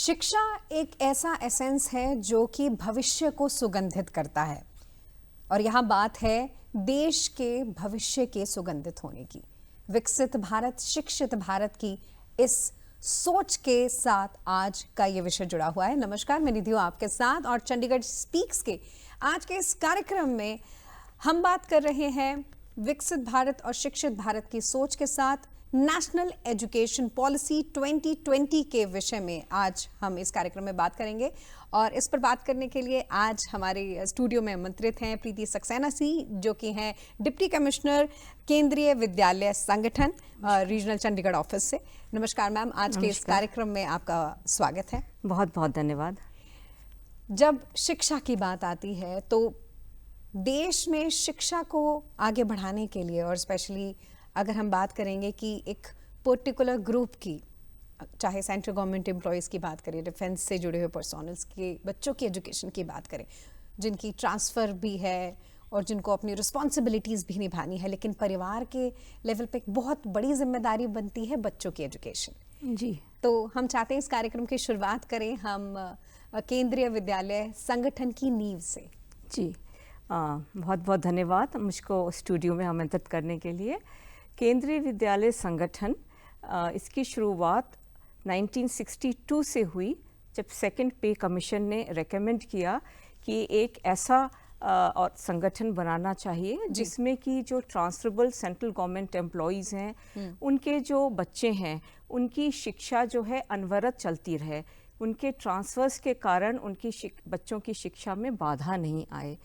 शिक्षा एक ऐसा एसेंस है जो कि भविष्य को सुगंधित करता है और यहाँ बात है देश के भविष्य के सुगंधित होने की। विकसित भारत शिक्षित भारत की इस सोच के साथ आज का ये विषय जुड़ा हुआ है। नमस्कार, मैं निधि हूँ आपके साथ और चंडीगढ़ स्पीक्स के आज के इस कार्यक्रम में हम बात कर रहे हैं विकसित भारत और शिक्षित भारत की सोच के साथ नेशनल एजुकेशन पॉलिसी 2020 के विषय में आज हम इस कार्यक्रम में बात करेंगे। और इस पर बात करने के लिए आज हमारे स्टूडियो में आमंत्रित हैं प्रीति सक्सेना सिंह, जो कि हैं डिप्टी कमिश्नर केंद्रीय विद्यालय संगठन रीजनल चंडीगढ़ ऑफिस से। नमस्कार मैम, आज के इस कार्यक्रम में आपका स्वागत है। बहुत बहुत धन्यवाद। जब शिक्षा की बात आती है तो देश में शिक्षा को आगे बढ़ाने के लिए, और स्पेशली अगर हम बात करेंगे कि एक पर्टिकुलर ग्रुप की, चाहे सेंट्रल गवर्नमेंट एम्प्लॉयज़ की बात करें, डिफेंस से जुड़े हुए पर्सनल्स के बच्चों की एजुकेशन की बात करें, जिनकी ट्रांसफ़र भी है और जिनको अपनी रिस्पॉन्सिबिलिटीज़ भी निभानी है, लेकिन परिवार के लेवल पे एक बहुत बड़ी जिम्मेदारी बनती है बच्चों की एजुकेशन। जी, तो हम चाहते हैं इस कार्यक्रम की शुरुआत करें हम केंद्रीय विद्यालय संगठन की नींव से। जी, बहुत बहुत धन्यवाद मुझको स्टूडियो में आमंत्रित करने के लिए। केंद्रीय विद्यालय संगठन इसकी शुरुआत 1962 से हुई, जब सेकंड पे कमीशन ने रेकमेंड किया कि एक ऐसा और संगठन बनाना चाहिए जिसमें कि जो ट्रांसफरेबल सेंट्रल गवर्नमेंट एम्प्लॉयज़ हैं, उनके जो बच्चे हैं उनकी शिक्षा जो है अनवरत चलती रहे, उनके ट्रांसफ़र्स के कारण उनकी बच्चों की शिक्षा में बाधा नहीं आए।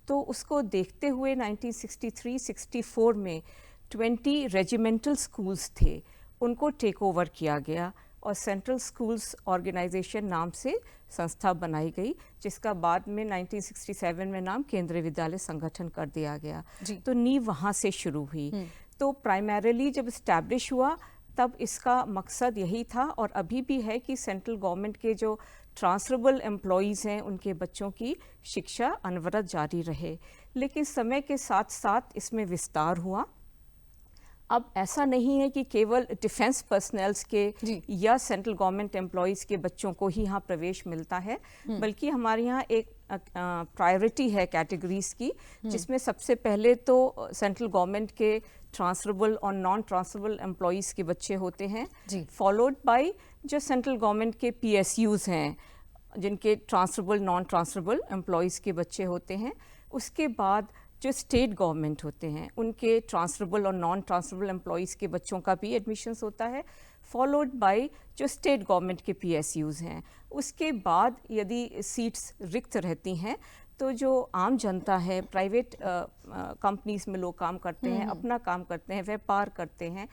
तो उसको देखते हुए 1963-64 में 20 रेजिमेंटल स्कूल्स थे, उनको टेक ओवर किया गया और सेंट्रल स्कूल्स ऑर्गेनाइजेशन नाम से संस्था बनाई गई, जिसका बाद में 1967 में नाम केंद्रीय विद्यालय संगठन कर दिया गया। तो नींव वहाँ से शुरू हुई। तो प्राइमरीली जब इस्टेब्लिश हुआ तब इसका मकसद यही था और अभी भी है कि सेंट्रल गवर्नमेंट के जो ट्रांसफरेबल एम्प्लॉयज़ हैं उनके बच्चों की शिक्षा अनवरत जारी रहे। लेकिन समय के साथ साथ इसमें विस्तार हुआ। अब ऐसा नहीं है कि केवल डिफेंस पर्सनल्स के या सेंट्रल गवर्नमेंट एम्प्लॉयज़ के बच्चों को ही यहाँ प्रवेश मिलता है, बल्कि हमारे यहाँ एक प्रायोरिटी है कैटेगरीज की, जिसमें सबसे पहले तो सेंट्रल गवर्नमेंट के ट्रांसफरेबल और नॉन ट्रांसफरेबल एम्प्लॉयज़ के बच्चे होते हैं, फॉलोड बाय जो सेंट्रल गवर्नमेंट के PSUs हैं, जिनके ट्रांसफरेबल नॉन ट्रांसफरेबल एम्प्लॉयज़ के बच्चे होते हैं। उसके बाद जो स्टेट गवर्नमेंट होते हैं उनके ट्रांसफरेबल और नॉन ट्रांसफरेबल एम्प्लॉयज़ के बच्चों का भी एडमिशन्स होता है, फॉलोड बाय जो स्टेट गवर्नमेंट के PSUs हैं। उसके बाद यदि सीट्स रिक्त रहती हैं तो जो आम जनता है, प्राइवेट कंपनीज में लोग काम करते हैं, अपना काम करते हैं, व्यापार करते हैं,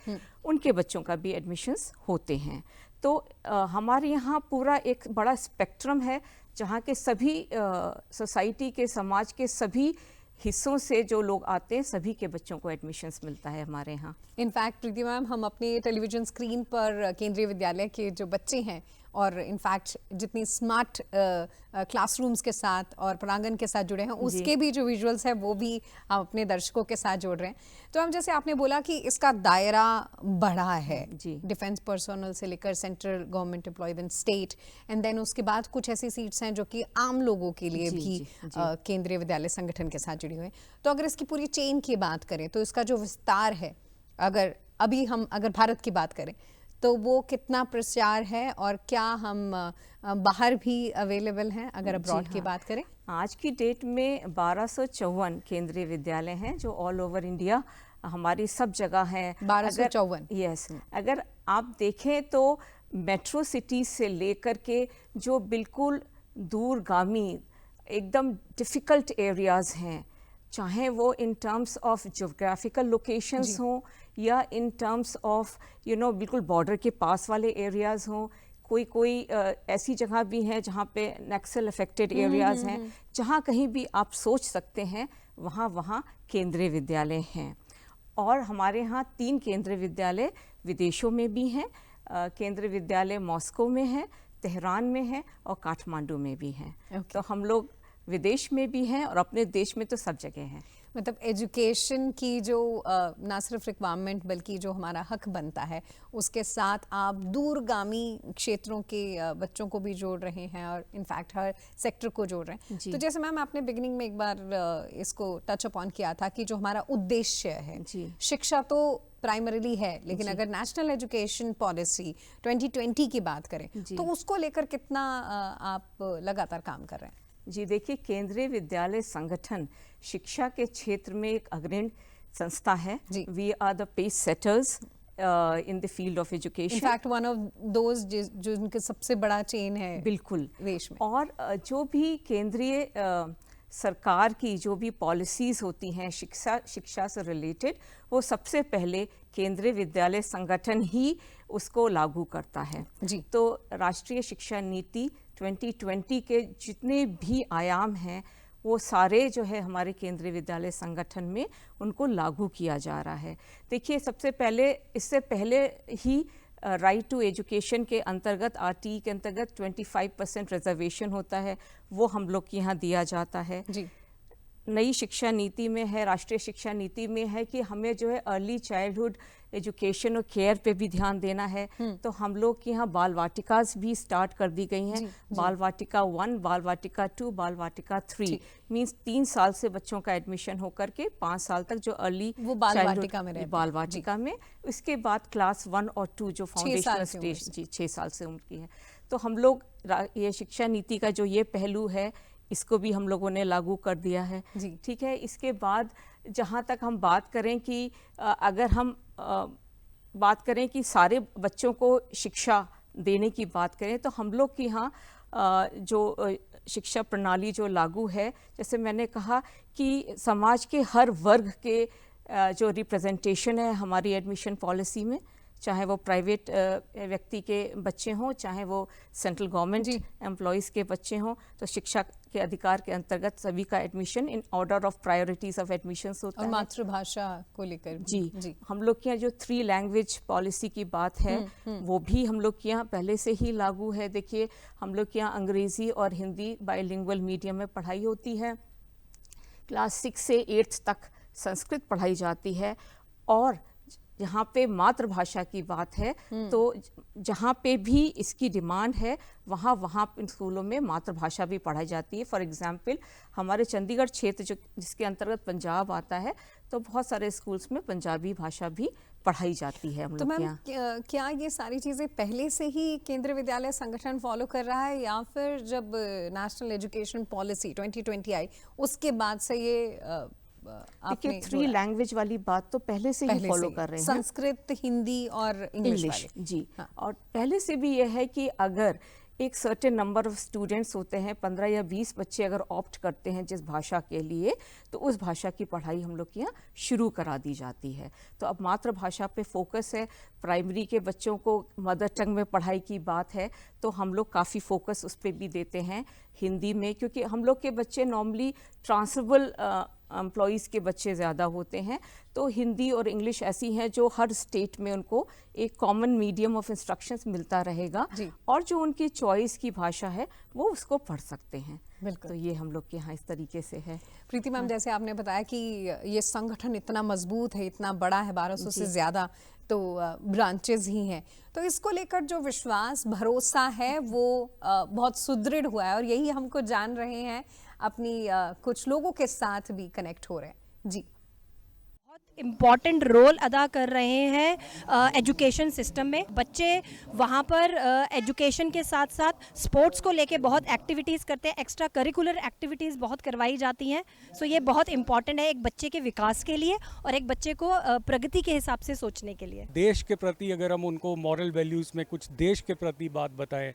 उनके बच्चों का भी एडमिशन्स होते हैं। तो हमारे यहाँ पूरा एक बड़ा स्पेक्ट्रम है जहाँ के सभी सोसाइटी के, समाज के सभी हिस्सों से जो लोग आते हैं, सभी के बच्चों को एडमिशन्स मिलता है हमारे यहाँ। इनफैक्ट प्रीति मैम, हम अपने टेलीविज़न स्क्रीन पर केंद्रीय विद्यालय के जो बच्चे हैं और इनफैक्ट जितनी स्मार्ट क्लासरूम्स के साथ और प्रांगण के साथ जुड़े हैं, उसके भी जो विजुअल्स है वो भी हम अपने दर्शकों के साथ जोड़ रहे हैं। तो हम, जैसे आपने बोला कि इसका दायरा बढ़ा है, डिफेंस पर्सनल से लेकर central government employ, then state, and then उसके बाद कुछ ऐसी सीट्स हैं जो कि आम लोगों के लिए भी केंद्रीय विद्यालय संगठन के साथ जुड़ी हुई हैं। तो अगर इसकी पूरी चेन की बात करें तो इसका जो विस्तार है, अगर भारत की बात करें तो वो कितना प्रसार है और क्या हम बाहर भी अवेलेबल हैं अगर अब्रॉड की बात करें? आज की डेट में 1254 केंद्रीय विद्यालय हैं जो ऑल ओवर इंडिया हमारी सब जगह हैं। 1254? यस। अगर आप देखें तो मेट्रो सिटी से लेकर के जो बिल्कुल दूरगामी एकदम डिफ़िकल्ट एरियाज़ हैं, चाहे वो in terms of geographical locations हों या इन टर्म्स ऑफ बिल्कुल बॉर्डर के पास वाले एरियाज़ हों, कोई ऐसी जगह भी हैं जहाँ पे नक्सल अफेक्टेड एरियाज़ हैं, जहाँ कहीं भी आप सोच सकते हैं वहाँ केंद्रीय विद्यालय हैं। और हमारे यहाँ 3 केंद्रीय विद्यालय विदेशों में भी हैं। केंद्रीय विद्यालय मॉस्को में है, तेहरान में है और काठमांडू में भी हैं। तो हम लोग विदेश में भी हैं और अपने देश में तो सब जगह हैं। मतलब एजुकेशन की जो ना सिर्फ रिक्वायरमेंट बल्कि जो हमारा हक बनता है, उसके साथ आप दूरगामी क्षेत्रों के बच्चों को भी जोड़ रहे हैं और इनफैक्ट हर सेक्टर को जोड़ रहे हैं। जी। तो जैसे मैम आपने बिगिनिंग में एक बार इसको टच अपॉन किया था कि जो हमारा उद्देश्य है, जी। शिक्षा तो प्राइमरीली है, लेकिन अगर नेशनल एजुकेशन पॉलिसी 2020 की बात करें तो उसको लेकर कितना आप लगातार काम कर रहे हैं? जी देखिए, केंद्रीय विद्यालय संगठन शिक्षा के क्षेत्र में एक अग्रणी संस्था है। We are the pace setters in the field of education. In fact one of those जो इनका सबसे बड़ा चेन है बिल्कुल देश में। और जो भी केंद्रीय सरकार की जो भी पॉलिसीज़ होती हैं शिक्षा से रिलेटेड, वो सबसे पहले केंद्रीय विद्यालय संगठन ही उसको लागू करता है। जी। तो राष्ट्रीय शिक्षा नीति 2020 के जितने भी आयाम हैं वो सारे जो है हमारे केंद्रीय विद्यालय संगठन में उनको लागू किया जा रहा है। देखिए, सबसे पहले इससे पहले ही राइट टू एजुकेशन के अंतर्गत आरटी के अंतर्गत 25% रिजर्वेशन होता है, वो हम लोग के यहाँ दिया जाता है। जी। नई शिक्षा नीति में है, राष्ट्रीय शिक्षा नीति में है कि हमें जो है अर्ली चाइल्डहुड एजुकेशन और केयर पे भी ध्यान देना है। तो हम लोग के यहाँ बाल वाटिकास भी स्टार्ट कर दी गई हैं। बाल वाटिका 1, बाल वाटिका 2, बाल वाटिका 3 मीन्स 3 साल से बच्चों का एडमिशन होकर के 5 साल तक जो अर्ली वो बाल वाटिका में रहते हैं। बाल वाटिका में, उसके बाद क्लास 1 और 2 जो फाउंडेशनल स्टेज 6 साल से उम्र की है। तो हम लोग ये शिक्षा नीति का जो ये पहलू है इसको भी हम लोगों ने लागू कर दिया है। ठीक है। इसके बाद जहाँ तक हम बात करें कि अगर हम बात करें कि सारे बच्चों को शिक्षा देने की बात करें तो हम लोग के यहाँ जो शिक्षा प्रणाली जो लागू है, जैसे मैंने कहा कि समाज के हर वर्ग के जो रिप्रेजेंटेशन है हमारी एडमिशन पॉलिसी में, चाहे वो प्राइवेट व्यक्ति के बच्चे हों, चाहे वो सेंट्रल गवर्नमेंट एम्प्लॉयज़ के बच्चे हों, तो शिक्षा के अधिकार के अंतर्गत सभी का admission in order of priorities of admissions होता है। और मातृभाषा को लेकर जी। हम लोग के यहाँ जो 3 लैंग्वेज पॉलिसी की बात है वो भी हम लोग के यहाँ पहले से ही लागू है। देखिए, हम लोग के यहाँ अंग्रेज़ी और हिंदी बाइलिंगुअल मीडियम में पढ़ाई होती है। क्लास 6 से 8 तक संस्कृत पढ़ाई जाती है। और यहाँ पे मातृभाषा की बात है तो जहाँ पे भी इसकी डिमांड है वहाँ इन स्कूलों में मातृभाषा भी पढ़ाई जाती है। फॉर एग्जांपल हमारे चंडीगढ़ क्षेत्र जिसके अंतर्गत पंजाब आता है, तो बहुत सारे स्कूल्स में पंजाबी भाषा भी पढ़ाई जाती है हम लोग के यहाँ। तो मैम, क्या ये सारी चीज़ें पहले से ही केंद्रीय विद्यालय संगठन फॉलो कर रहा है या फिर जब नेशनल एजुकेशन पॉलिसी 2020 आई उसके बाद से ये देखिए 3 लैंग्वेज वाली बात तो पहले से ही फॉलो कर रहे हैं, संस्कृत, हिंदी और इंग्लिश। जी। और पहले से भी यह है कि अगर एक सर्टेन नंबर ऑफ स्टूडेंट्स होते हैं, 15 या 20 बच्चे अगर ऑप्ट करते हैं जिस भाषा के लिए, तो उस भाषा की पढ़ाई हम लोग के यहाँ शुरू करा दी जाती है। तो अब मातृभाषा पे फोकस है। प्राइमरी के बच्चों को मदर टंग में पढ़ाई की बात है तो हम लोग काफ़ी फोकस उस पर भी देते हैं हिंदी में, क्योंकि हम लोग के बच्चे नॉर्मली ट्रांसफरेबल एम्प्लॉयज़ के बच्चे ज़्यादा होते हैं। तो हिंदी और इंग्लिश ऐसी हैं जो हर स्टेट में उनको एक कॉमन मीडियम ऑफ इंस्ट्रक्शंस मिलता रहेगा और जो उनकी चॉइस की भाषा है वो उसको पढ़ सकते हैं। बिल्कुल। तो ये हम लोग के यहाँ इस तरीके से है। प्रीति मैम, जैसे आपने बताया कि ये संगठन इतना मजबूत है, इतना बड़ा है, 1200 से ज़्यादा तो ब्रांचेज ही हैं, तो इसको लेकर जो विश्वास भरोसा है वो बहुत सुदृढ़ हुआ है और यही हमको जान रहे हैं, अपनी कुछ लोगों के साथ भी कनेक्ट हो रहे हैं। जी, इम्पॉर्टेंट रोल अदा कर रहे हैं एजुकेशन सिस्टम में। बच्चे वहाँ पर एजुकेशन के साथ साथ स्पोर्ट्स को लेके बहुत एक्टिविटीज़ करते हैं, एक्स्ट्रा करिकुलर एक्टिविटीज़ बहुत करवाई जाती हैं। सो ये बहुत इम्पॉर्टेंट है एक बच्चे के विकास के लिए और एक बच्चे को प्रगति के हिसाब से सोचने के लिए। देश के प्रति अगर हम उनको मॉरल वैल्यूज़ में कुछ देश के प्रति बात बताएं,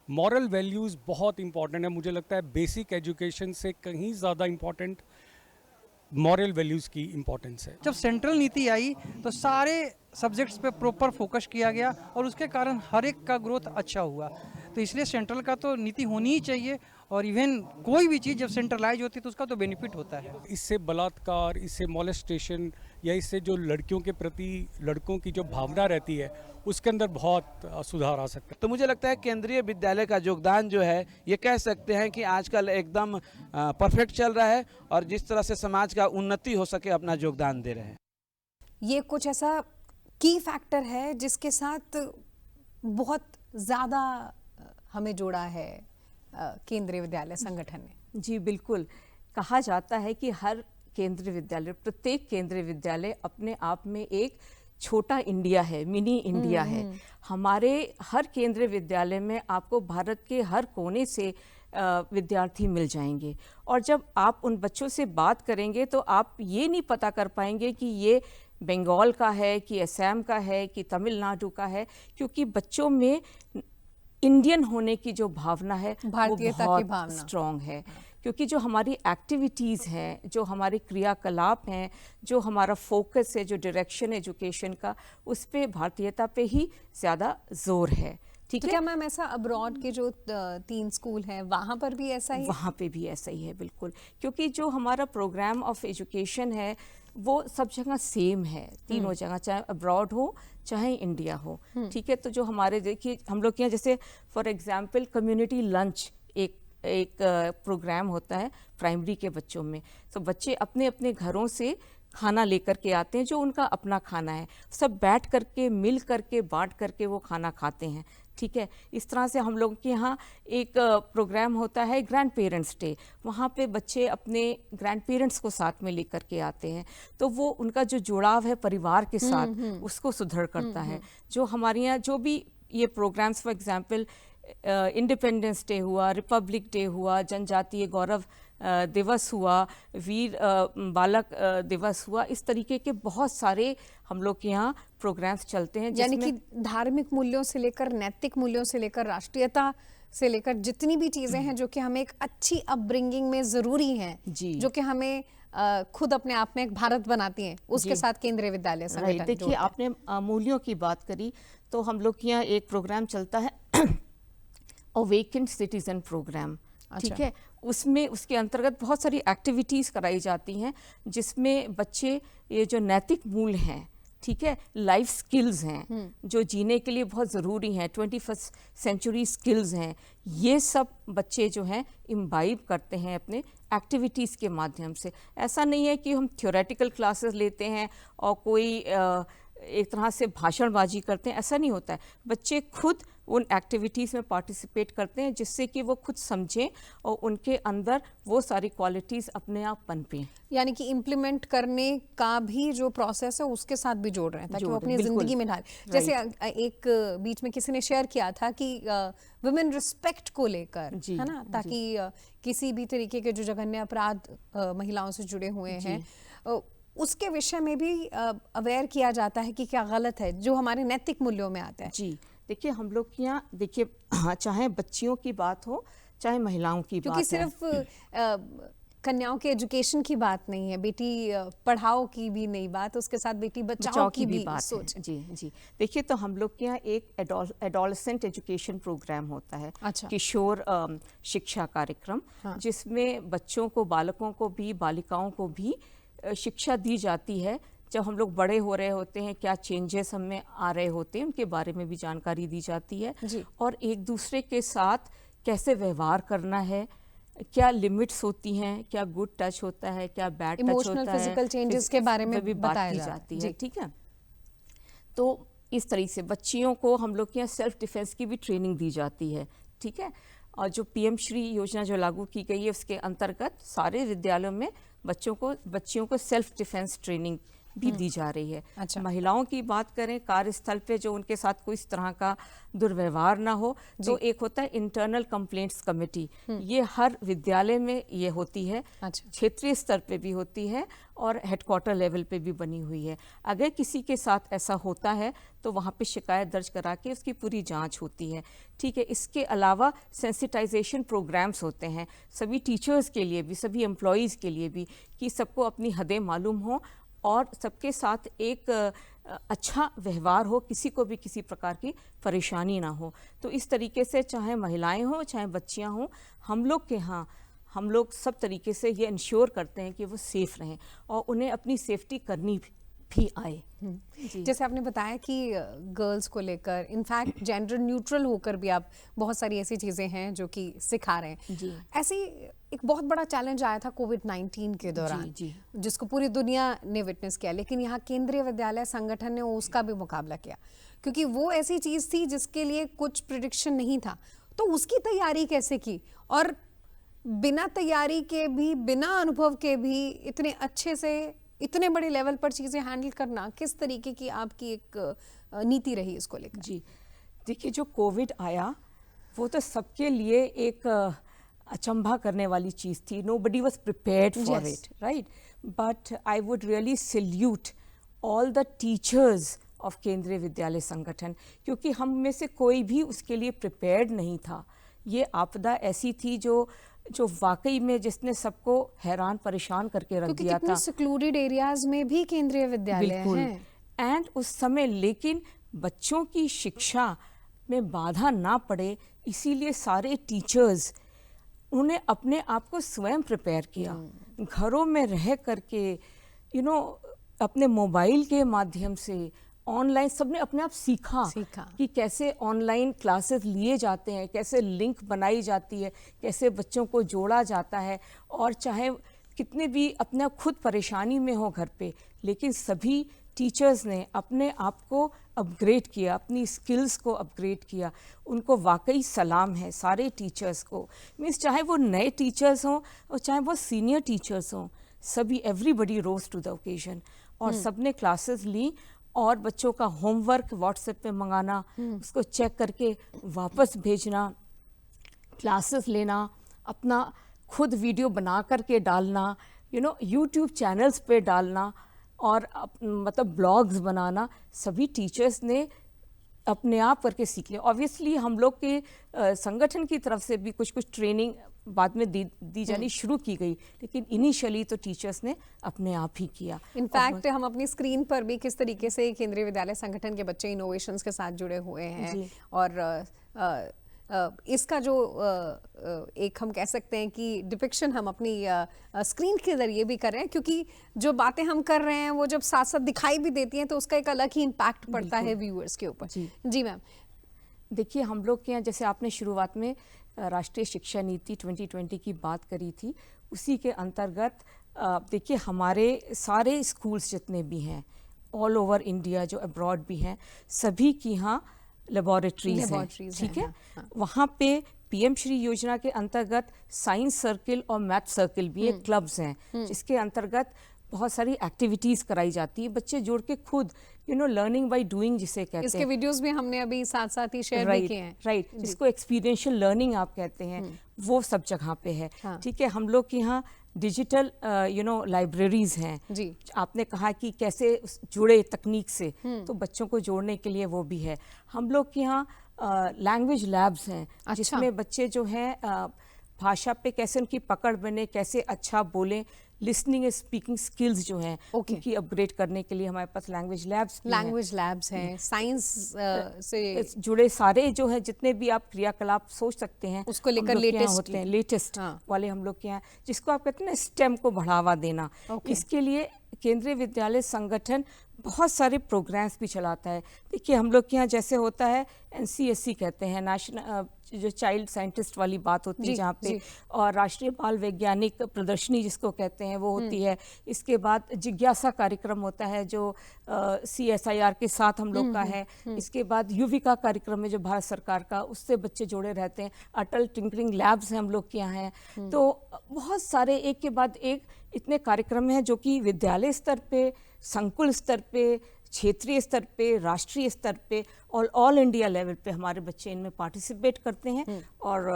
मॉरल वैल्यूज़ बहुत इम्पॉर्टेंट है। मुझे लगता है बेसिक एजुकेशन से कहीं ज़्यादा इम्पॉर्टेंट मॉरल वैल्यूज़ की इम्पोर्टेंस है। जब सेंट्रल नीति आई तो सारे सब्जेक्ट्स पे प्रॉपर फोकस किया गया और उसके कारण हर एक का ग्रोथ अच्छा हुआ। तो इसलिए सेंट्रल का तो नीति होनी ही चाहिए और इवन कोई भी चीज़ जब सेंट्रलाइज होती है तो उसका तो बेनिफिट होता है। इससे बलात्कार, इससे मॉलेस्टेशन या इससे जो लड़कियों के प्रति लड़कों की जो भावना रहती है उसके अंदर बहुत सुधार आ सकता है। तो मुझे लगता है केंद्रीय विद्यालय का योगदान जो है ये कह सकते हैं कि आजकल एकदम परफेक्ट चल रहा है और जिस तरह से समाज का उन्नति हो सके अपना योगदान दे रहे हैं। ये कुछ ऐसा की फैक्टर है जिसके साथ बहुत ज़्यादा हमें जोड़ा है केंद्रीय विद्यालय संगठन ने। जी बिल्कुल, कहा जाता है कि हर केंद्रीय विद्यालय, प्रत्येक केंद्रीय विद्यालय अपने आप में एक छोटा इंडिया है, मिनी इंडिया है। हमारे हर केंद्रीय विद्यालय में आपको भारत के हर कोने से विद्यार्थी मिल जाएंगे और जब आप उन बच्चों से बात करेंगे तो आप ये नहीं पता कर पाएंगे कि ये बंगाल का है, कि असम का है, कि तमिलनाडु का है, क्योंकि बच्चों में इंडियन होने की जो भावना है भारतीयता वो की बहुत भावना स्ट्रॉन्ग है। क्योंकि जो हमारी एक्टिविटीज़ हैं, जो हमारे क्रियाकलाप हैं, जो हमारा फोकस है, जो डायरेक्शन एजुकेशन का, उस पे भारतीयता पे ही ज़्यादा जोर है। ठीक तो है, क्या मैम ऐसा अब्रॉड के जो 3 स्कूल हैं वहाँ पर भी ऐसा ही है? वहाँ पे भी ऐसा ही है बिल्कुल, क्योंकि जो हमारा प्रोग्राम ऑफ एजुकेशन है वो सब जगह सेम है, तीनों जगह, चाहे अब्रॉड हो चाहे इंडिया हो। ठीक है, तो जो हमारे देखिए हम लोग के यहाँ जैसे फॉर एग्जांपल कम्युनिटी लंच एक प्रोग्राम होता है प्राइमरी के बच्चों में। तो बच्चे अपने अपने घरों से खाना लेकर के आते हैं, जो उनका अपना खाना है, सब बैठ करके मिल करके बांट करके वो खाना खाते हैं। ठीक है, इस तरह से हम लोग के यहाँ एक प्रोग्राम होता है ग्रैंड पेरेंट्स डे, वहाँ पे बच्चे अपने ग्रैंड पेरेंट्स को साथ में लेकर के आते हैं, तो वो उनका जो जुड़ाव है परिवार के साथ उसको सुदृढ़ करता है। जो हमारे यहाँ जो भी ये programmes for example Independence Day हुआ, रिपब्लिक डे हुआ, जनजातीय गौरव दिवस हुआ, वीर बालक दिवस हुआ, इस तरीके के बहुत सारे हम लोग के यहाँ प्रोग्राम्स चलते हैं। यानी कि धार्मिक मूल्यों से लेकर नैतिक मूल्यों से लेकर राष्ट्रीयता से लेकर जितनी भी चीज़ें हैं जो कि हमें एक अच्छी अपब्रिंगिंग में ज़रूरी हैं, जो कि हमें खुद अपने आप में एक भारत बनाती हैं, उसके साथ केंद्रीय विद्यालय संगठन। देखिए आपने मूल्यों की बात करी, तो हम लोग के यहाँ एक प्रोग्राम चलता है अवेकेंड सिटीजन प्रोग्राम। ठीक है, उसमें उसके अंतर्गत बहुत सारी एक्टिविटीज़ कराई जाती हैं जिसमें बच्चे ये जो नैतिक मूल्य हैं, ठीक है, लाइफ स्किल्स हैं जो जीने के लिए बहुत ज़रूरी हैं, 21st सेंचुरी स्किल्स हैं, ये सब बच्चे जो हैं इम्बाइब करते हैं अपने एक्टिविटीज़ के माध्यम से। ऐसा नहीं है कि हम थ्योरेटिकल क्लासेस लेते हैं और कोई एक तरह से भाषणबाजी करते हैं, ऐसा नहीं होता है। बच्चे खुद उन एक्टिविटीज़ में पार्टिसिपेट करते हैं जिससे कि वो खुद समझें और उनके अंदर वो सारी क्वालिटीज़ अपने आप पनपें। यानी कि इम्प्लीमेंट करने का भी जो प्रोसेस है उसके साथ भी जोड़ रहे हैं ताकि वो अपनी ज़िंदगी में ढालें। जैसे एक बीच में किसी ने शेयर किया था कि वुमेन रिस्पेक्ट को लेकर, है ना, ताकि किसी भी तरीके के जो जघन्य अपराध महिलाओं से जुड़े हुए हैं उसके विषय में भी अवेयर किया जाता है कि क्या गलत है जो हमारे नैतिक मूल्यों में आता है। जी देखिए, हम लोग के यहाँ देखिए चाहे बच्चियों की बात हो चाहे महिलाओं की बात, क्योंकि सिर्फ कन्याओं के एजुकेशन की बात नहीं है, बेटी पढ़ाओ की भी नहीं बात, उसके साथ बेटी बचाओ की भी बात सोच। जी जी, देखिए तो हम लोग के यहाँ एक एडोलसेंट एजुकेशन प्रोग्राम होता है, किशोर शिक्षा कार्यक्रम, जिसमें बच्चों को, बालकों को भी, बालिकाओं को भी शिक्षा दी जाती है। जब हम लोग बड़े हो रहे होते हैं, क्या चेंजेस हमें आ रहे होते हैं, उनके बारे में भी जानकारी दी जाती है और एक दूसरे के साथ कैसे व्यवहार करना है, क्या लिमिट्स होती हैं, क्या गुड टच होता है, क्या बैड टच होता है, फिजिकल चेंजेस के बारे में भी बात की जाती है। ठीक है, तो इस तरह से बच्चियों को हम लोग के यहाँ सेल्फ डिफेंस की भी ट्रेनिंग दी जाती है। ठीक है, और जो पीएम श्री योजना जो लागू की गई है उसके अंतर्गत सारे विद्यालयों में बच्चियों को सेल्फ डिफेंस ट्रेनिंग भी दी जा रही है। महिलाओं की बात करें, कार्यस्थल पे जो उनके साथ कोई इस तरह का दुर्व्यवहार ना हो, तो एक होता है इंटरनल कंप्लेंट्स कमेटी, ये हर विद्यालय में ये होती है, क्षेत्रीय स्तर पे भी होती है और हेडक्वार्टर लेवल पे भी बनी हुई है। अगर किसी के साथ ऐसा होता है तो वहाँ पे शिकायत दर्ज करा के उसकी पूरी जांच होती है। ठीक है, इसके अलावा सेंसिटाइजेशन प्रोग्राम्स होते हैं सभी टीचर्स के लिए भी, सभी एम्प्लॉयज़ के लिए भी, कि सबको अपनी हदें मालूम हो और सबके साथ एक अच्छा व्यवहार हो, किसी को भी किसी प्रकार की परेशानी ना हो। तो इस तरीके से चाहे महिलाएं हों चाहे बच्चियां हों, हम लोग के यहाँ हम लोग सब तरीके से ये इंश्योर करते हैं कि वो सेफ़ रहें और उन्हें अपनी सेफ्टी करनी भी आए। जैसे आपने बताया कि गर्ल्स को लेकर इनफैक्ट जेंडर न्यूट्रल होकर भी आप बहुत सारी ऐसी चीज़ें हैं जो कि सिखा रहे हैं। जी। ऐसी एक बहुत बड़ा चैलेंज आया था कोविड-19 के दौरान, जी। जिसको पूरी दुनिया ने विटनेस किया, लेकिन यहाँ केंद्रीय विद्यालय संगठन ने उसका भी मुकाबला किया, क्योंकि वो ऐसी चीज़ थी जिसके लिए कुछ प्रिडिक्शन नहीं था। तो उसकी तैयारी कैसे की, और बिना तैयारी के भी, बिना अनुभव के भी इतने अच्छे से इतने बड़े लेवल पर चीज़ें हैंडल करना, किस तरीके की आपकी एक नीति रही इसको लेकर? जी, देखिए जो कोविड आया वो तो सबके लिए एक अचंभा करने वाली चीज़ थी। Nobody was prepared for it, right? But I would really salute all the teachers of केंद्रीय विद्यालय संगठन, क्योंकि हम में से कोई भी उसके लिए प्रिपेयर्ड नहीं था। ये आपदा ऐसी थी जो वाकई में जिसने सबको हैरान परेशान करके रख दिया था। कितने सिक्लूडेड एरियाज में भी केंद्रीय विद्यालय हैं। एंड उस समय लेकिन बच्चों की शिक्षा में बाधा ना पड़े, इसीलिए सारे टीचर्स उन्हें अपने आप को स्वयं प्रिपेयर किया, घरों में रह करके अपने मोबाइल के माध्यम से ऑनलाइन सबने अपने आप सीखा कि कैसे ऑनलाइन क्लासेस लिए जाते हैं, कैसे लिंक बनाई जाती है, कैसे बच्चों को जोड़ा जाता है। और चाहे कितने भी अपना खुद परेशानी में हो घर पे, लेकिन सभी टीचर्स ने अपने आप को अपग्रेड किया, अपनी स्किल्स को अपग्रेड किया। उनको वाकई सलाम है सारे टीचर्स को। मीन्स चाहे वो नए टीचर्स हों और चाहे वो सीनियर टीचर्स हों, सभी everybody rose to the occasion और सबने क्लासेस ली और बच्चों का होमवर्क व्हाट्सएप पे मंगाना, उसको चेक करके वापस भेजना, क्लासेस लेना, अपना खुद वीडियो बना करके डालना, यूट्यूब चैनल्स पे डालना और मतलब ब्लॉग्स बनाना, सभी टीचर्स ने अपने आप करके सीख लिया। ऑब्वियसली हम लोग के संगठन की तरफ से भी कुछ ट्रेनिंग बाद में दी जानी शुरू की गई, लेकिन इनिशियली तो टीचर्स ने अपने आप ही किया। इनफैक्ट हम अपनी स्क्रीन पर भी किस तरीके से केंद्रीय विद्यालय संगठन के बच्चे इनोवेशंस के साथ जुड़े हुए हैं, और इसका जो एक हम कह सकते हैं कि डिपिक्शन हम अपनी स्क्रीन के जरिए भी कर रहे हैं, क्योंकि जो बातें हम कर रहे हैं वो जब साथ साथ दिखाई भी देती हैं तो उसका एक अलग ही इम्पैक्ट पड़ता है व्यूअर्स के ऊपर। जी मैम। देखिए हम लोग के यहाँ जैसे आपने शुरुआत में राष्ट्रीय शिक्षा नीति 2020 की बात करी थी, उसी के अंतर्गत देखिए हमारे सारे स्कूल्स जितने भी हैं ऑल ओवर इंडिया, जो अब्रॉड भी हैं, सभी की यहाँ लेबोरेटरीज हैं, ठीक है। वहाँ पे पीएम श्री योजना के अंतर्गत साइंस सर्किल और मैथ सर्किल भी एक क्लब्स हैं, जिसके अंतर्गत बहुत सारी एक्टिविटीज़ कराई जाती है। बच्चे जुड़ के खुद लर्निंग बाय डूइंग जिसे कहते हैं। इसके वीडियोस भी हमने अभी साथ साथ ही शेयर भी किए हैं। राइट, जिसको एक्सपीरियंशियल लर्निंग आप कहते हैं, वो सब जगह पे है। ठीक है, हम लोग के यहाँ डिजिटल लाइब्रेरीज हैं। जी, आपने कहा कि कैसे जुड़े तकनीक से, तो बच्चों को जोड़ने के लिए वो भी है। हम लोग के यहाँ लैंग्वेज लैब्स हैं, जिसमें बच्चे जो हैं भाषा पे कैसे उनकी पकड़ बने, कैसे अच्छा बोलें, लिसनिंग स्पीकिंग स्किल्स जो हैं उनकी अपग्रेड करने के लिए हमारे पास लैंग्वेज लैब्स हैं। साइंस से जुड़े सारे जो है जितने भी आप क्रियाकलाप सोच सकते हैं उसको लेकर लेटेस्ट वाले हम लोग के यहाँ, जिसको आप कहते हैं ना स्टेम को बढ़ावा देना। इसके लिए केंद्रीय विद्यालय संगठन बहुत सारे प्रोग्राम्स भी चलाता है। देखिए हम लोग के यहाँ जैसे होता है NCSC कहते हैं, नेशनल जो चाइल्ड साइंटिस्ट वाली बात होती है जहाँ पे, और राष्ट्रीय बाल वैज्ञानिक प्रदर्शनी जिसको कहते हैं वो होती है। इसके बाद जिज्ञासा कार्यक्रम होता है जो CSIR के साथ हम लोग का है। इसके बाद युविका कार्यक्रम है जो भारत सरकार का, उससे बच्चे जुड़े रहते हैं। अटल टिंकरिंग लैब्स हैं हम लोग के यहाँ हैं। तो बहुत सारे एक के बाद एक इतने कार्यक्रम हैं जो कि विद्यालय स्तर पे, संकुल स्तर पे, क्षेत्रीय स्तर पे, राष्ट्रीय स्तर पे और ऑल इंडिया लेवल पे हमारे बच्चे इनमें पार्टिसिपेट करते हैं और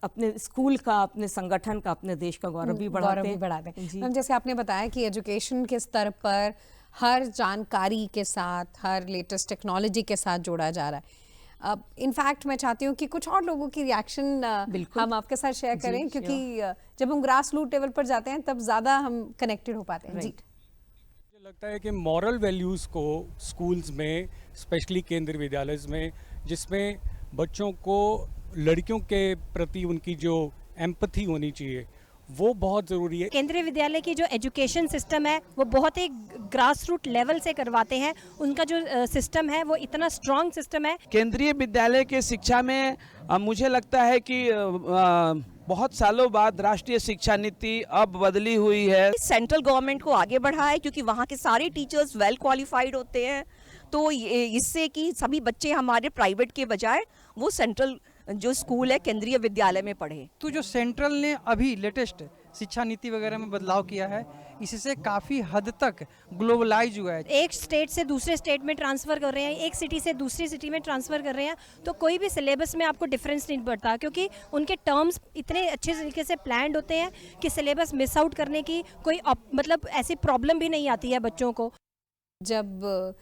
अपने स्कूल का, अपने संगठन का, अपने देश का गौरव भी बढ़ाते हैं। जैसे आपने बताया कि एजुकेशन के स्तर पर हर जानकारी के साथ, हर लेटेस्ट टेक्नोलॉजी के साथ जोड़ा जा रहा है। अब इनफैक्ट मैं चाहती हूँ कि कुछ और लोगों की रिएक्शन हम आपके साथ शेयर करें, क्योंकि जब हम ग्रास रूट लेवल पर जाते हैं तब ज़्यादा हम कनेक्टेड हो पाते हैं। जी, मुझे लगता है कि मॉरल वैल्यूज़ को स्कूल्स में, स्पेशली केंद्रीय विद्यालय में, जिसमें बच्चों को लड़कियों के प्रति उनकी जो एम्पथी होनी चाहिए, वो बहुत ज़रूरी है। केंद्रीय विद्यालय की जो एजुकेशन सिस्टम है वो बहुत ही ग्रास रूट लेवल से करवाते हैं। उनका जो सिस्टम है वो इतना स्ट्रॉन्ग सिस्टम है। केंद्रीय विद्यालय के शिक्षा में मुझे लगता है कि बहुत सालों बाद राष्ट्रीय शिक्षा नीति अब बदली हुई है। सेंट्रल गवर्नमेंट को आगे बढ़ा है क्योंकि वहाँ के सारे टीचर्स वेल क्वालिफाइड होते हैं, तो इससे कि सभी बच्चे हमारे प्राइवेट के बजाय वो सेंट्रल जो स्कूल है केंद्रीय विद्यालय में पढ़े। तो जो सेंट्रल ने अभी लेटेस्ट शिक्षा नीति वगैरह में बदलाव किया है, इससे काफ़ी हद तक ग्लोबलाइज हुआ है। एक स्टेट से दूसरे स्टेट में ट्रांसफ़र कर रहे हैं, एक सिटी से दूसरी सिटी में ट्रांसफ़र कर रहे हैं, तो कोई भी सिलेबस में आपको डिफरेंस नहीं पड़ता क्योंकि उनके टर्म्स इतने अच्छे तरीके से प्लान्ड होते हैं कि सिलेबस मिस आउट करने की कोई मतलब ऐसी प्रॉब्लम भी नहीं आती है बच्चों को। जब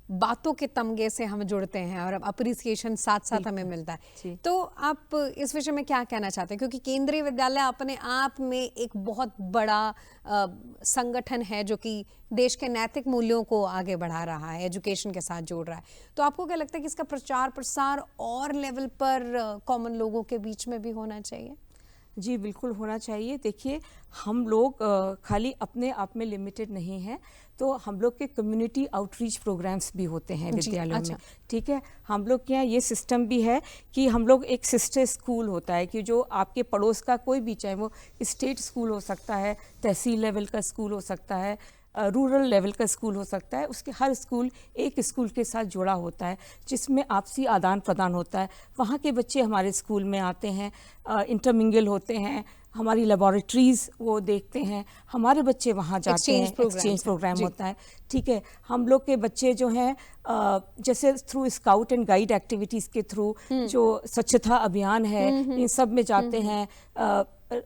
बातों के तमगे से हम जुड़ते हैं और अप्रिसिएशन साथ साथ हमें मिलता है, तो आप इस विषय में क्या कहना चाहते हैं? क्योंकि केंद्रीय विद्यालय अपने आप में एक बहुत बड़ा संगठन है जो कि देश के नैतिक मूल्यों को आगे बढ़ा रहा है, एजुकेशन के साथ जोड़ रहा है, तो आपको क्या लगता है कि इसका प्रचार प्रसार और लेवल पर कॉमन लोगों के बीच में भी होना चाहिए? जी बिल्कुल होना चाहिए। देखिए, हम लोग खाली अपने आप में लिमिटेड नहीं हैं, तो हम लोग के कम्युनिटी आउटरीच प्रोग्राम्स भी होते हैं विद्यालयों में। ठीक है, हम लोग के यहाँ ये सिस्टम भी है कि हम लोग एक सिस्टर स्कूल होता है कि जो आपके पड़ोस का कोई भी, चाहे वो स्टेट स्कूल हो सकता है, तहसील लेवल का स्कूल हो सकता है, रूरल लेवल का स्कूल हो सकता है, उसके हर स्कूल एक स्कूल के साथ जुड़ा होता है जिसमें आपसी आदान प्रदान होता है। वहाँ के बच्चे हमारे स्कूल में आते हैं, इंटरमिंगल होते हैं, हमारी लेबॉरेटरीज़ वो देखते हैं, हमारे बच्चे वहाँ जाते हैं, एक्सचेंज प्रोग्राम होता है। ठीक है, हम लोग के बच्चे जो हैं जैसे through scout and guide activities के थ्रू जो स्वच्छता अभियान है, इन सब में जाते हैं।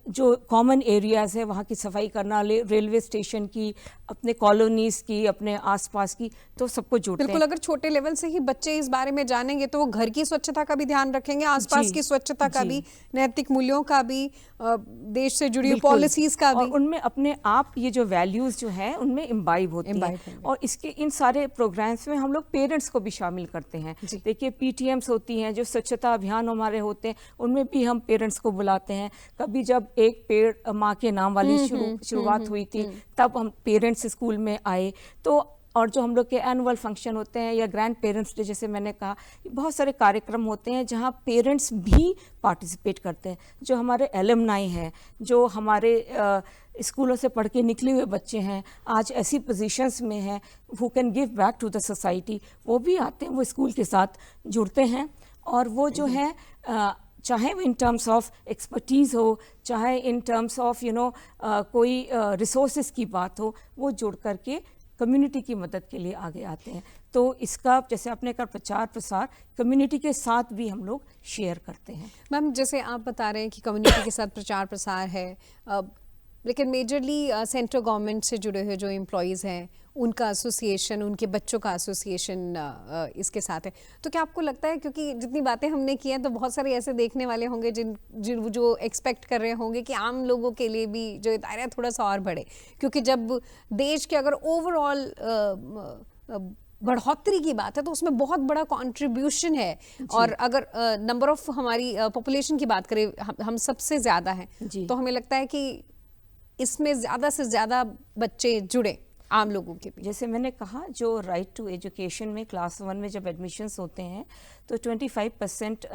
जो कॉमन एरियाज़ है वहाँ की सफाई करना, रेलवे स्टेशन की, अपने कॉलोनीज़ की, अपने आसपास की, तो सबको जोड़ते हैं। बिल्कुल, अगर छोटे लेवल से ही बच्चे इस बारे में जानेंगे तो वो घर की स्वच्छता का भी ध्यान रखेंगे, आसपास की स्वच्छता का भी, नैतिक मूल्यों का भी, देश से जुड़ी पॉलिसीज का भी, और उनमें अपने आप ये जो वैल्यूज़ जो हैं उनमें इम्बाइब होती हैं। और इसके इन सारे प्रोग्राम्स में हम लोग पेरेंट्स को भी शामिल करते हैं। देखिए, PTMs होती हैं, जो स्वच्छता अभियान हमारे होते हैं, उनमें भी हम पेरेंट्स को बुलाते हैं। कभी जब एक पेड़ माँ के नाम वाली शुरुआत हुई थी, तब हम पेरेंट्स स्कूल में आए। तो और जो हम लोग के एनुअल फंक्शन होते हैं या ग्रैंड पेरेंट्स डे, जैसे मैंने कहा, बहुत सारे कार्यक्रम होते हैं जहाँ पेरेंट्स भी पार्टिसिपेट करते हैं। जो हमारे एलुमनाई हैं, जो हमारे स्कूलों से पढ़ के निकले हुए बच्चे हैं, आज ऐसी पोजीशंस में हैं who can give back to the society, वो भी आते हैं, वो स्कूल के साथ जुड़ते हैं। और वो जो है चाहे वो इन टर्म्स ऑफ एक्सपर्टीज़ हो, चाहे इन टर्म्स ऑफ कोई रिसोर्सेज की बात हो, वो जुड़ करके कम्युनिटी की मदद के लिए आगे आते हैं। तो इसका, जैसे आपने कहा, प्रचार प्रसार कम्युनिटी के साथ भी हम लोग शेयर करते हैं। मैम, जैसे आप बता रहे हैं कि कम्युनिटी के साथ प्रचार प्रसार है, लेकिन मेजरली सेंट्रल गवर्नमेंट से जुड़े हुए जो एम्प्लॉयज़ हैं उनका एसोसिएशन, उनके बच्चों का एसोसिएशन इसके साथ है, तो क्या आपको लगता है, क्योंकि जितनी बातें हमने की हैं तो बहुत सारे ऐसे देखने वाले होंगे जो एक्सपेक्ट कर रहे होंगे कि आम लोगों के लिए भी जो दायरा थोड़ा सा और बढ़े, क्योंकि जब देश के अगर ओवरऑल बढ़ोतरी की बात है तो उसमें बहुत बड़ा कंट्रीब्यूशन है, और अगर नंबर ऑफ हमारी पॉपुलेशन की बात करें, हम सबसे ज़्यादा हैं, तो हमें लगता है कि इसमें ज़्यादा से ज़्यादा बच्चे जुड़े आम लोगों के भी। जैसे मैंने कहा, जो राइट टू एजुकेशन में क्लास 1 में जब एडमिशन्स होते हैं तो 25%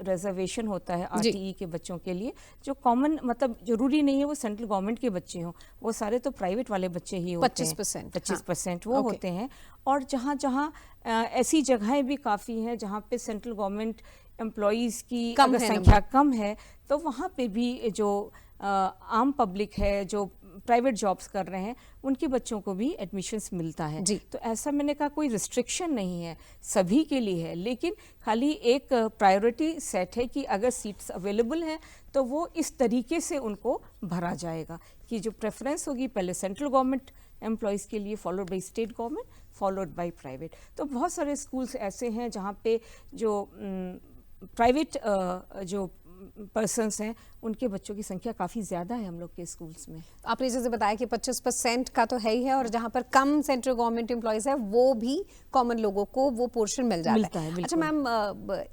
रिजर्वेशन होता है RTE के बच्चों के लिए, जो कॉमन, मतलब जरूरी नहीं है वो सेंट्रल गवर्नमेंट के बच्चे हों, वो सारे तो प्राइवेट वाले बच्चे ही होते हैं। 25% वो होते हैं। और जहाँ जहाँ ऐसी जगहें भी काफ़ी हैं जहाँ पे सेंट्रल गवर्नमेंट एम्प्लॉयज़ की अगर संख्या कम है, तो वहाँ पे भी जो आम पब्लिक है, जो प्राइवेट जॉब्स कर रहे हैं, उनके बच्चों को भी एडमिशन्स मिलता है। तो ऐसा मैंने कहा कोई रिस्ट्रिक्शन नहीं है, सभी के लिए है, लेकिन खाली एक प्रायोरिटी सेट है कि अगर सीट्स अवेलेबल हैं तो वो इस तरीके से उनको भरा जाएगा कि जो प्रेफरेंस होगी पहले सेंट्रल गवर्नमेंट एम्प्लॉयज़ के लिए, followed by state government, followed by private. तो बहुत सारे स्कूल्स ऐसे हैं जहाँ पे जो प्राइवेट जो पर्सन्स हैं उनके बच्चों की संख्या काफ़ी ज़्यादा है हम लोग के स्कूल्स में। आपने जैसे बताया कि 25% का तो है ही है, और जहाँ पर कम सेंट्रल गवर्नमेंट एम्प्लॉयज़ है वो भी कॉमन लोगों को वो पोर्शन मिलता है। बिल्कुल। अच्छा मैम,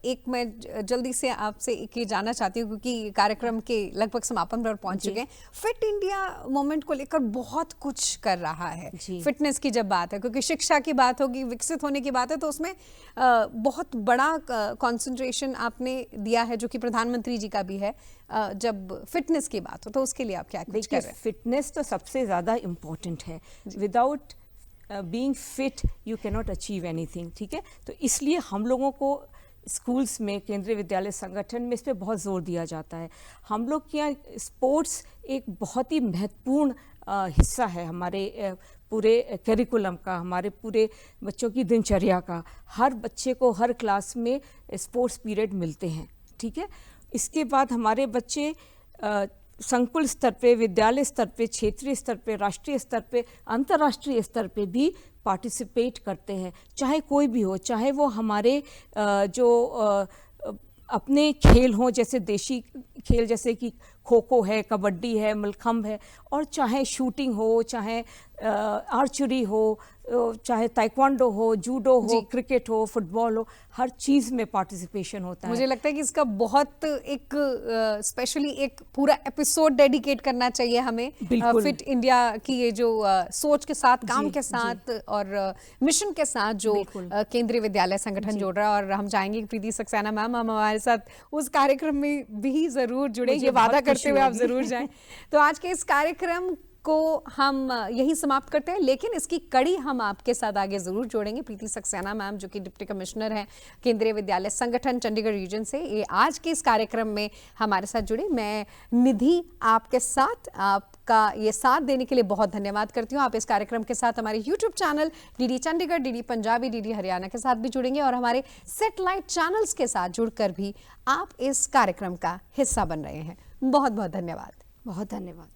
एक मैं जल्दी से आपसे एक ये जानना चाहती हूँ, क्योंकि कार्यक्रम के लगभग समापन पर पहुँच चुके हैं। फिट इंडिया मूवमेंट को लेकर बहुत कुछ कर रहा है। फिटनेस की जब बात है, क्योंकि शिक्षा की बात होगी, विकसित होने की बात है, तो उसमें बहुत बड़ा कंसंट्रेशन आपने दिया है, जो कि प्रधानमंत्री जी का भी है। जब फिटनेस की बात हो तो उसके लिए आप क्या कुछ कर रहे हैं? फिटनेस तो सबसे ज़्यादा इम्पोर्टेंट है। Without being fit you can not achieve anything, ठीक है। तो इसलिए हम लोगों को स्कूल्स में, केंद्रीय विद्यालय संगठन में इस पर बहुत जोर दिया जाता है। हम लोग के यहाँ स्पोर्ट्स एक बहुत ही महत्वपूर्ण हिस्सा है हमारे पूरे करिकुलम का, हमारे पूरे बच्चों की दिनचर्या का। हर बच्चे को हर क्लास में स्पोर्ट्स पीरियड मिलते हैं, ठीक है। इसके बाद हमारे बच्चे संकुल स्तर पे, विद्यालय स्तर पे, क्षेत्रीय स्तर पे, राष्ट्रीय स्तर पे, अंतर्राष्ट्रीय स्तर पे भी पार्टिसिपेट करते हैं। चाहे कोई भी हो, चाहे वो हमारे अपने खेल हों, जैसे देशी खेल जैसे कि खो खो है, कबड्डी है, मलखम्ब है, और चाहे शूटिंग हो, चाहे आर्चरी हो, चाहे ताइक्वांडो हो, जूडो हो, क्रिकेट हो, फुटबॉल हो, हर चीज़ में पार्टिसिपेशन होता है। मुझे लगता है कि इसका बहुत एक स्पेशली एक पूरा एपिसोड डेडिकेट करना चाहिए हमें। फिट इंडिया की ये जो सोच के साथ, काम के साथ और मिशन के साथ जो केंद्रीय विद्यालय संगठन जोड़ रहा है। और हम चाहेंगे कि प्रीति सक्सेना मैम हम हमारे साथ उस कार्यक्रम में भी ज़रूर जुड़े, ये वादा करते हुए आप ज़रूर जाएं। तो आज के इस कार्यक्रम को हम यही समाप्त करते हैं, लेकिन इसकी कड़ी हम आपके साथ आगे जरूर जोड़ेंगे। प्रीति सक्सेना मैम, जो कि डिप्टी कमिश्नर हैं केंद्रीय विद्यालय संगठन चंडीगढ़ रीजन से, ये आज के इस कार्यक्रम में हमारे साथ जुड़े। मैं निधि आपके साथ, आपका ये साथ देने के लिए बहुत धन्यवाद करती हूँ। आप इस कार्यक्रम के साथ हमारे YouTube channel DD Chandigarh, DD Punjabi, DD Haryana के साथ भी जुड़ेंगे, और हमारे सैटेलाइट चैनल्स के साथ जुड़कर भी आप इस कार्यक्रम का हिस्सा बन रहे हैं। बहुत बहुत धन्यवाद। बहुत धन्यवाद।